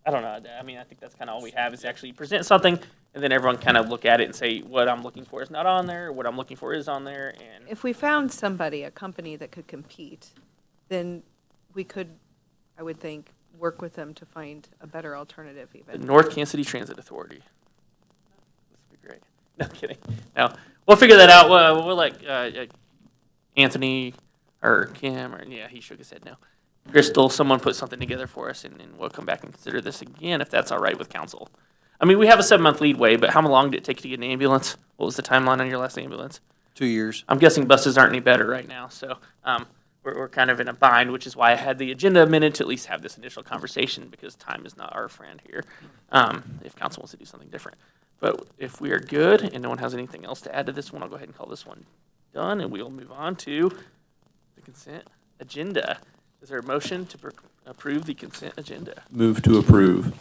I don't know, I mean, I think that's kind of all we have, is actually present something, and then everyone kind of look at it and say, what I'm looking for is not on there, what I'm looking for is on there, and If we found somebody, a company that could compete, then we could, I would think, work with them to find a better alternative the even. North Kansas City Transit Authority. This would be great. No kidding. No, we'll figure that out. We'll let Anthony or Kim, or yeah, he shook his head no. Crystal, someone put something together for us, and we'll come back and consider this again if that's all right with council. I mean, we have a 7-month leadway, but how long did it take to get an ambulance? What was the timeline on your last ambulance? 2 years. I'm guessing buses aren't any better right now, so we're kind of in a bind, which is why I had the agenda amended to at least have this initial conversation, because time is not our friend here, if council wants to do something different. But if we are good and no one has anything else to add to this one, I'll go ahead and call this one done, and we'll move on to the consent agenda. Is there a motion to approve the consent agenda? Move to approve.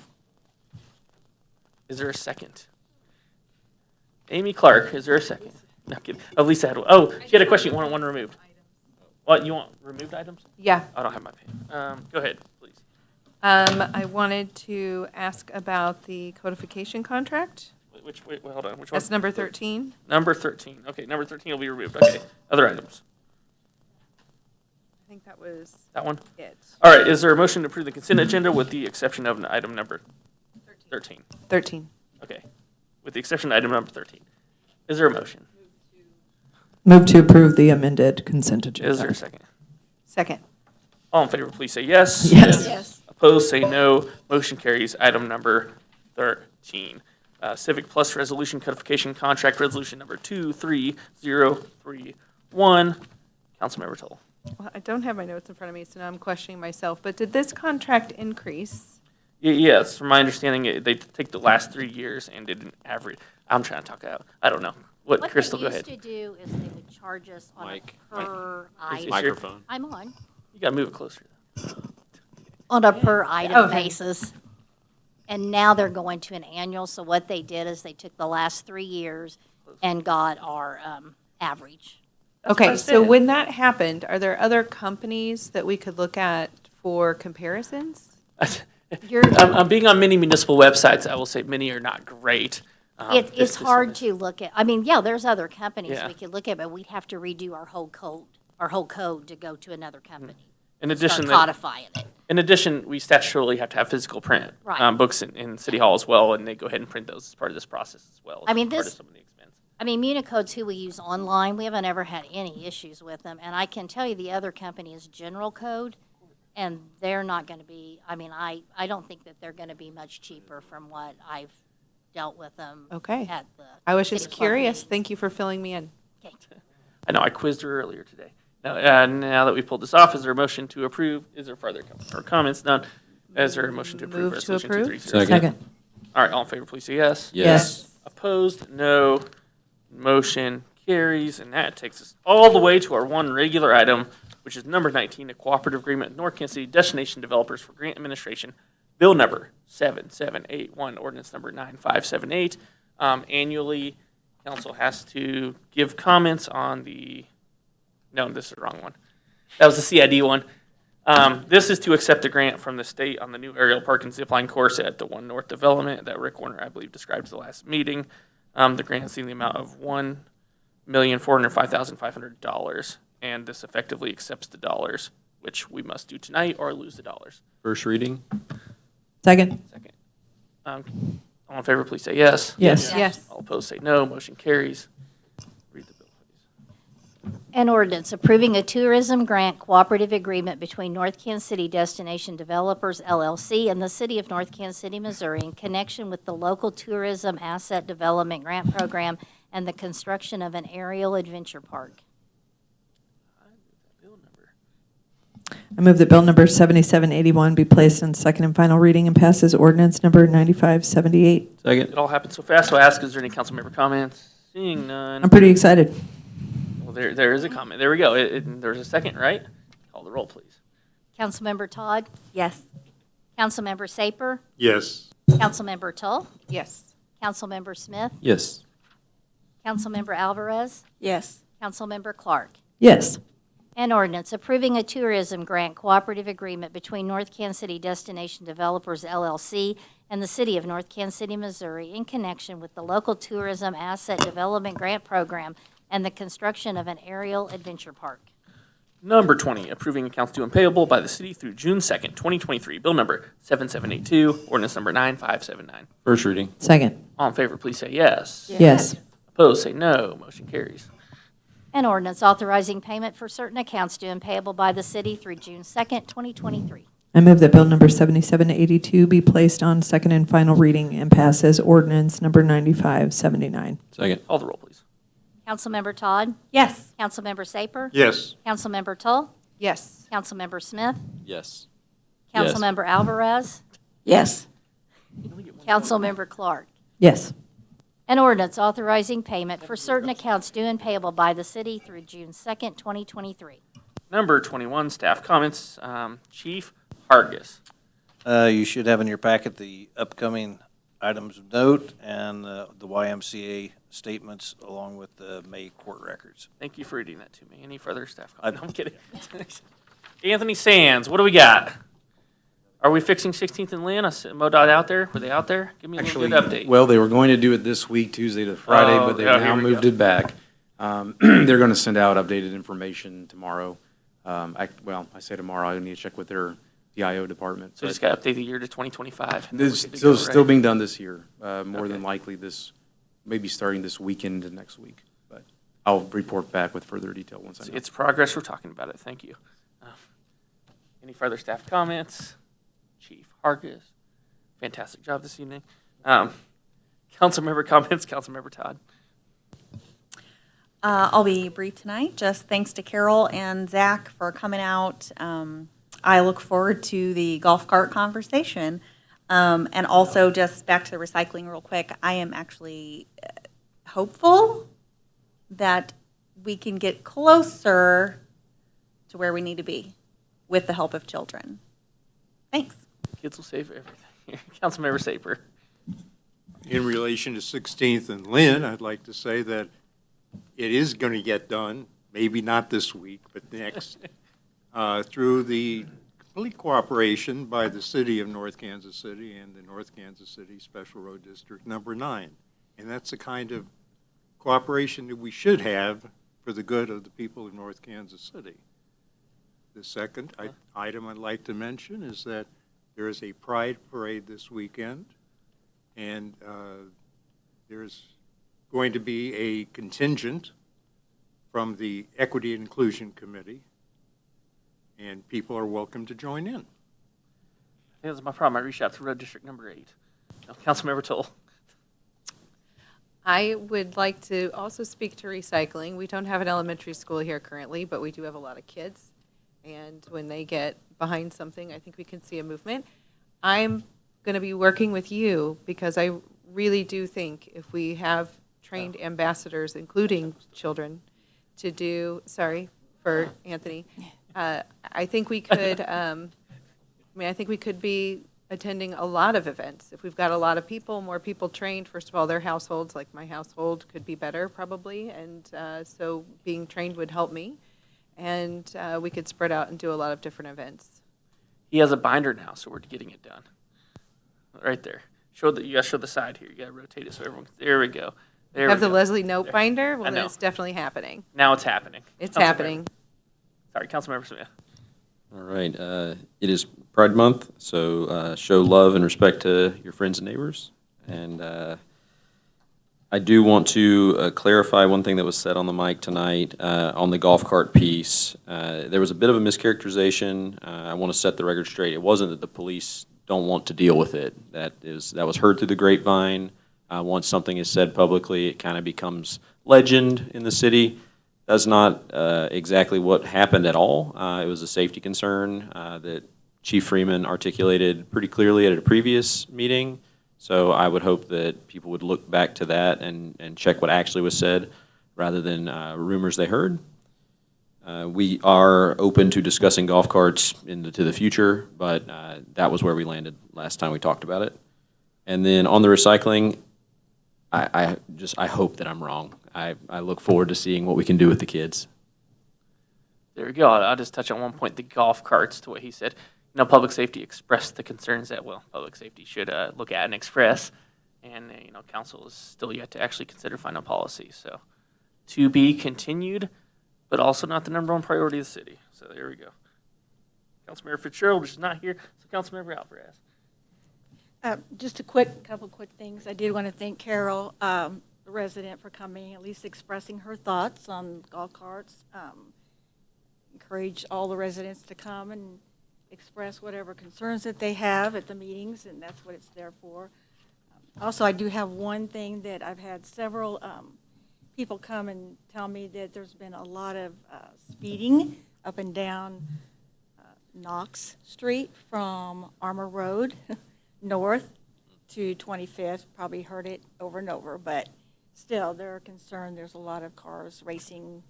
Is there a second? Amy Clark, is there a second? No kidding. Oh, Lisa had one. Oh, she had a question. You want one removed? What, you want removed items? Yeah. I don't have my pen. Go ahead, please. I wanted to ask about the codification contract. Wait, hold on. Which one? That's number 13. Number 13. Okay, number 13 will be removed. Okay. Other items? I think that was That one? it. All right, is there a motion to approve the consent agenda with the exception of item number 13? 13. Okay. With the exception of item number 13. Is there a motion? Move to approve the amended consent agenda. Is there a second? Second. All in favor, please say yes. Yes. Yes. Opposed, say no. Motion carries. Item number 13. Civic Plus Resolution Codification Contract Resolution number 23031. Councilmember Toll. Well, I don't have my notes in front of me, so now I'm questioning myself, but did this contract increase? Yes, from my understanding, they take the last 3 years and did an average. I'm trying to talk out. I don't know. What, Crystal, go ahead. What they used to do is they would charge us on Mike. a per item. Microphone. I'm on. You got to move it closer. On a per item Okay. basis. And now they're going to an annual, so what they did is they took the last 3 years and got our average. That's what I Okay, so said. when that happened, are there other companies that we could look at for comparisons? You're, I'm being on many municipal websites. I will say many are not great. it's this hard one is- to look at, I mean, yeah, there's other companies Yeah. we could look at, but we'd have to redo our whole code to go to another company. In Start addition, codifying it. in addition, we statutorily have to have physical print Right. books in City Hall as well, and they go ahead and print those as part of this process as well. I mean, as part of this- some of the expense. I mean, Municode's who we use online. We haven't ever had any issues with them. And I can tell you the other company is General Code, and they're not going to be, I mean, I don't think that they're going to be much cheaper from what I've dealt with them Okay. at the. I was just city club curious. meetings. Thank you for filling me in. Okay. I know I quizzed her earlier today. Now that we pulled this off, is there a motion to approve? Is there further comments? None. Is there a motion to approve Move to resolution approve. 230? Second. All right, all in favor, please say yes. Yes. Opposed? No. Motion carries, and that takes us all the way to our one regular item, which is number 19, a cooperative agreement with North Kansas City Destination Developers for Grant Administration, bill number 7781, ordinance number 9578. Annually, council has to give comments on the, no, this is the wrong one. That was the CID one. This is to accept a grant from the state on the new aerial park and zipline course at the One North development that Rick Warner, I believe, described at the last meeting. The grant is in the amount of $1,405,500, and this effectively accepts the dollars, which we must do tonight or lose the dollars. First reading? Second. Second. All in favor, please say yes. Yes. Yes. All opposed, say no. Motion carries. Read the bill, please. An ordinance approving a tourism grant cooperative agreement between North Kansas City Destination Developers LLC and the City of North Kansas City, Missouri in connection with the local tourism asset development grant program and the construction of an aerial adventure park. Bill number. I move that bill number 7781 be placed on second and final reading and pass as ordinance number 9578. Second. It all happened so fast, so I ask, is there any council member comments? Seeing none. I'm pretty excited. Well, there is a comment. There we go. There's a second, right? Call the roll, please. Councilmember Todd? Yes. Councilmember Saper? Yes. Councilmember Tull? Yes. Councilmember Smith? Yes. Councilmember Alvarez? Yes. Councilmember Clark? Yes. An ordinance approving a tourism grant cooperative agreement between North Kansas City Destination Developers LLC and the City of North Kansas City, Missouri in connection with the local tourism asset development grant program and the construction of an aerial adventure park. Number 20, approving accounts due and payable by the city through June 2nd, 2023. Bill number 7782, ordinance number 9579. First reading? Second. All in favor, please say yes. Yes. Opposed, say no. Motion carries. An ordinance authorizing payment for certain accounts due and payable by the city through June 2nd, 2023. I move that bill number 7782 be placed on second and final reading and pass as ordinance number 9579. Second. Call the roll, please. Councilmember Todd? Yes. Councilmember Saper? Yes. Councilmember Tull? Yes. Councilmember Smith? Yes. Yes. Councilmember Alvarez? Yes. Councilmember Clark? Yes. An ordinance authorizing payment for certain accounts due and payable by the city through June 2nd, 2023. Number 21, staff comments. Chief Hargis. You should have in your packet the upcoming items of note and the YMCA statements along with the May court records. Thank you for reading that to me. Any further staff comments? No, I'm kidding. Anthony Sands, what do we got? Are we fixing 16th and Lynn? MoDOT out there? Were they out there? Give me a Actually, good update. well, they were going to do it this week, Tuesday to Friday, Oh, but they've yeah, here now we moved go. it back. They're going to send out updated information tomorrow. I say tomorrow, I need to check with their DIO department. So just got to update the year to 2025. and then This we're good to still, go, still right? being done this year, more Okay. than likely maybe starting this weekend to next week. But I'll report back with further detail once I know. It's progress. We're talking about it. Thank you. Any further staff comments? Chief Hargis, fantastic job this evening. Councilmember comments, Councilmember Todd. I'll be brief tonight. Just thanks to Carol and Zach for coming out. I look forward to the golf cart conversation. And also, just back to the recycling real quick, I am actually hopeful that we can get closer to where we need to be with the help of children. Thanks. Kids will save everything. Councilmember Saper. In relation to 16th and Lynn, I'd like to say that it is going to get done, maybe not this week, but next, through the complete cooperation by the city of North Kansas City and the North Kansas City Special Road District Number 9. And that's the kind of cooperation that we should have for the good of the people of North Kansas City. The second item I'd like to mention is that there is a Pride Parade this weekend, and there's going to be a contingent from the Equity and Inclusion Committee, and people are welcome to join in. I think that's my problem. I reached out to Road District Number 8. Councilmember Toll. I would like to also speak to recycling. We don't have an elementary school here currently, but we do have a lot of kids. And when they get behind something, I think we can see a movement. I'm going to be working with you because I really do think if we have trained ambassadors, including children, to do, sorry for Anthony, I think we could, I think we could be attending a lot of events. If we've got a lot of people, more people trained, first of all, their households, like my household, could be better probably. And so being trained would help me. And we could spread out and do a lot of different events. He has a binder now, so we're getting it done. Right there. You gotta show the side here. You gotta rotate it so everyone, there we go. There Have we the go. Leslie note There. binder? I Well, then know. it's definitely happening. Now it's happening. It's Councilmember. happening. Sorry, Councilmember Smith. All right, it is Pride Month, so show love and respect to your friends and neighbors. And I do want to clarify one thing that was said on the mic tonight on the golf cart piece. There was a bit of a mischaracterization. I want to set the record straight. It wasn't that the police don't want to deal with it. That was heard through the grapevine. Once something is said publicly, it kind of becomes legend in the city. That's not exactly what happened at all. It was a safety concern that Chief Freeman articulated pretty clearly at a previous meeting. So I would hope that people would look back to that and check what actually was said rather than rumors they heard. We are open to discussing golf carts to the future, but that was where we landed last time we talked about it. And then on the recycling, I hope that I'm wrong. I look forward to seeing what we can do with the kids. There we go. I'll just touch on one point, the golf carts, to what he said. Public safety expressed the concerns that, public safety should look at and express. And, council is still yet to actually consider final policy. So to be continued, but also not the number one priority of the city. So there we go. Councilmember Fitzgerald, which is not here, so Councilmember Alvarez. Just a couple quick things. I did want to thank Carol, the resident, for coming, at least expressing her thoughts on golf carts. Encourage all the residents to come and express whatever concerns that they have at the meetings, and that's what it's there for. Also, I do have one thing that I've had several people come and tell me that there's been a lot of speeding up and down Knox Street from Armour Road north to 25th. Probably heard it over and over, but still, they're concerned there's a lot of cars racing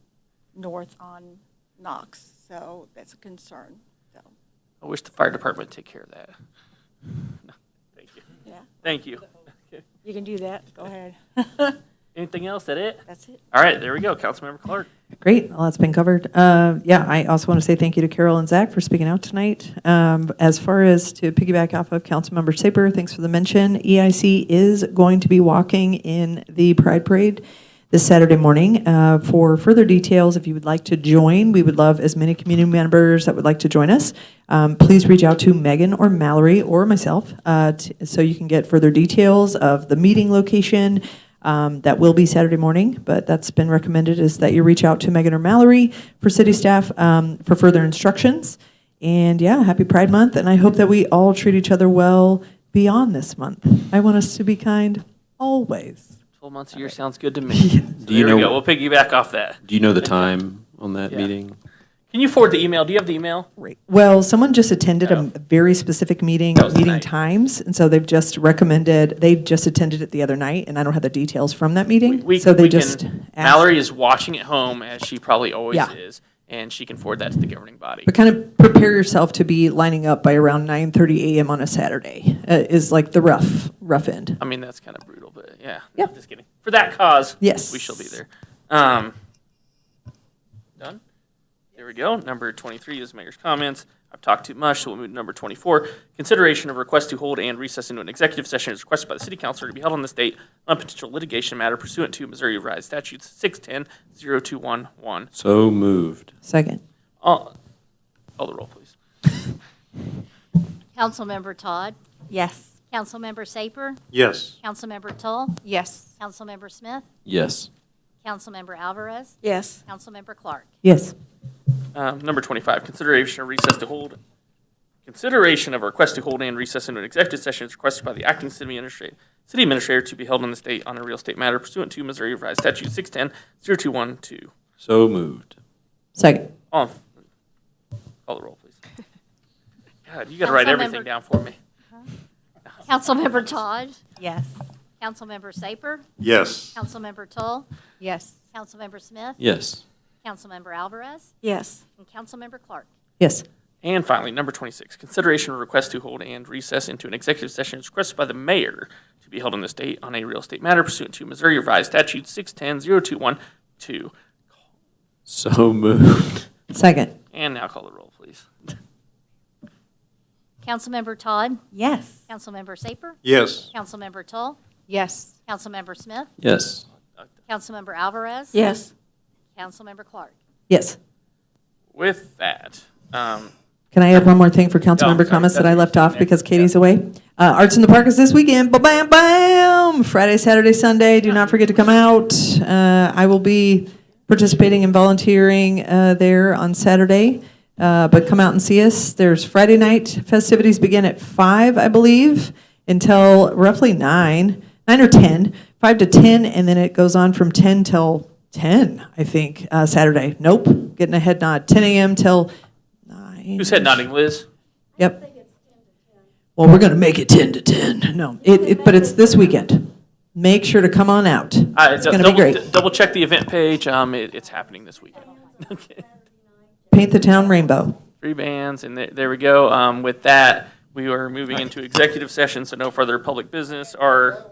north on Knox, so that's a concern. So. I wish the fire department would take care of that. No, thank you. Yeah. Thank you. You can do that. Go ahead. Anything else? That it? That's it. All right, there we go. Councilmember Clark. Great, well, that's been covered. Yeah, I also want to say thank you to Carol and Zach for speaking out tonight. As far as to piggyback off of Councilmember Saper, thanks for the mention. EIC is going to be walking in the Pride Parade this Saturday morning. For further details, if you would like to join, we would love as many community members that would like to join us. Please reach out to Megan or Mallory or myself so you can get further details of the meeting location. That will be Saturday morning, but that's been recommended is that you reach out to Megan or Mallory for city staff for further instructions. And yeah, happy Pride Month, and I hope that we all treat each other well beyond this month. I want us to be kind always. 12 months a year sounds good to me. So Do you there we know- go. We'll piggyback off that. Do you know the time on that Yeah. meeting? Can you forward the email? Do you have the email? Right. Well, someone just attended Oh. a very specific meeting, That was meeting tonight. times, and so they've just recommended, they just attended it the other night, and I don't have the details from that meeting, so they just asked. Mallory is watching at home, as she probably always Yeah. is, and she can forward that to the governing body. But kind of prepare yourself to be lining up by around 9:30 a.m. on a Saturday, is like the rough end. I mean, that's kind of brutal, but yeah. Yep. Just kidding. For that cause, Yes. we shall be there. Done? There we go. Number 23 is mayor's comments. I've talked too much, so we'll move to number 24. Consideration of request to hold and recess into an executive session is requested by the city councilor to be held on this date on a potential litigation matter pursuant to Missouri Revised Statutes 610-0211. So moved. Second. Call the roll, please. Councilmember Todd, Yes. Councilmember Saper, Yes. Councilmember Tull, Yes. Councilmember Smith, Yes. Councilmember Alvarez, Yes. Councilmember Clark. Yes. Number 25, consideration of recess to hold. Consideration of a request to hold and recess into an executive session is requested by the acting city administrator to be held on this date on a real estate matter pursuant to Missouri Revised Statute 610-0212. So moved. Second. Call the roll, please. God, you got to write everything Councilmember- down for me. Councilmember Todd, Yes. Councilmember Saper, Yes. Councilmember Tull, Yes. Councilmember Smith, Yes. Councilmember Alvarez, Yes. and Councilmember Clark. Yes. And finally, number 26, consideration of request to hold and recess into an executive session is requested by the mayor to be held on this date on a real estate matter pursuant to Missouri Revised Statute 610-0212. So moved. Second. And now call the roll, please. Councilmember Todd, Yes. Councilmember Saper, Yes. Councilmember Tull, Yes. Councilmember Smith, Yes. Councilmember Alvarez. Yes. Councilmember Clark. Yes. With that, Can I add one more thing for council Oh, member sorry, comments that that's I what left you're off saying because next. Katie's away? Arts in the Park is this weekend. Ba-bam, bam! Friday, Saturday, Sunday. Do not forget to come out. I will be participating and volunteering there on Saturday. But come out and see us. There's Friday night festivities begin at 5, I believe, until roughly 9 or 10, 5 to 10, and then it goes on from 10 till 10, I think, Saturday. Nope, getting a head nod. 10 a.m. till 9. who's head nodding, Liz? Yep. Well, we're going to make it 10 to 10. No, but it's this weekend. Make sure to come on out. It's going to be great. Double check the event page. It's happening this weekend. Okay. Paint the town rainbow. 3 bands, and there we go. With that, we are moving into executive session, so no further public business or.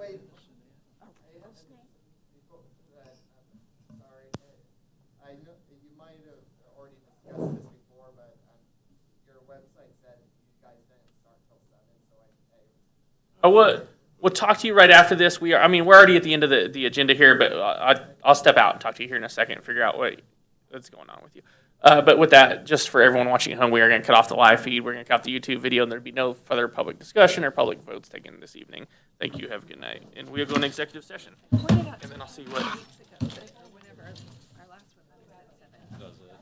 I know you might have already discussed this before, but your website said you guys didn't start till 7, so We'll talk to you right after this. We're already at the end of the agenda here, but I'll step out and talk to you here in a second and figure out what's going on with you. But with that, just for everyone watching at home, we are going to cut off the live feed. We're going to cut off the YouTube video, and there'll be no further public discussion or public votes taken this evening. Thank you. Have a good night. And we'll go into executive session. And then I'll see what.